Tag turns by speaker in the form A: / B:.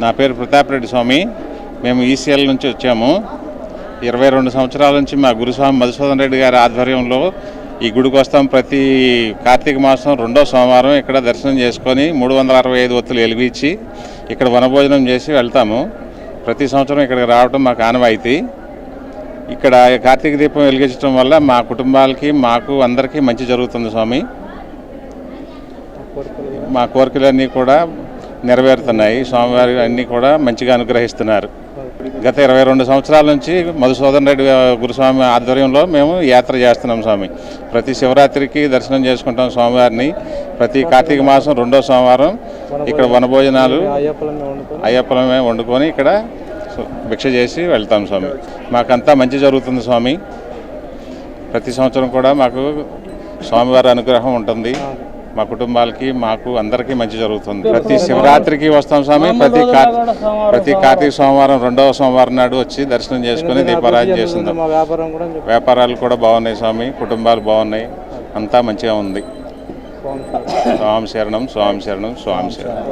A: నా పేరు ప్రతాప్ రెడ్డి స్వామి. మేము ఈసీఎల్ నుంచి వచ్చాము. 22 సంవత్సరాల నుంచి మా గురుస్వామి మధుసూదన్ రెడ్డి గారి ఆధ్వర్యంలో ఈ గుడికి వస్తాం. ప్రతి కార్తీక మాసం 2వ సోమవారం ఇక్కడ దర్శనం చేసుకొని 365 ఒత్తులు వెలిగించి ఇక్కడ వనభోజనం చేసి వెళ్తాము. ప్రతి సంవత్సరం ఇక్కడికి రావడం మాకు ఆనవాయితీ. ఇక్కడ కార్తీక దీపం వెలిగించడం వల్ల మా కుటుంబాలకి మాకు అందరికీ మంచి జరుగుతుంది స్వామి. మా కోరికలన్నీ కూడా నెరవేరుతున్నాయి. స్వామివారి అన్నీ కూడా మంచిగా అనుగ్రహిస్తున్నారు. గత 22 సంవత్సరాల నుంచి మధుసూదన్ రెడ్డి గురుస్వామి ఆధ్వర్యంలో మేము యాత్ర చేస్తున్నాం స్వామి. ప్రతి శివరాత్రికి దర్శనం చేసుకుంటాం స్వామివారిని. ప్రతి కార్తీక మాసం 2వ సోమవారం ఇక్కడ వనభోజనాలు అయ్యప్పలమే వండుకొని ఇక్కడ భిక్ష చేసి వెళ్తాం స్వామి. మాకంతా మంచి జరుగుతుంది స్వామి. ప్రతి సంవత్సరం కూడా మాకు స్వామివారి అనుగ్రహం ఉంటుంది. మా కుటుంబాలకి మాకు అందరికీ మంచి జరుగుతుంది. ప్రతి శివరాత్రికి వస్తాం స్వామి. ప్రతి కార్తీక సోమవారం 2వ సోమవారం నాడు వచ్చి దర్శనం చేసుకుని దీపారాధన చేస్తున్నాం. వ్యాపారాలు కూడా బాగున్నాయి స్వామి. కుటుంబాలు బాగున్నాయి. అంతా మంచిగా ఉంది. స్వామి శరణం, స్వామి శరణం, స్వామి శరణం.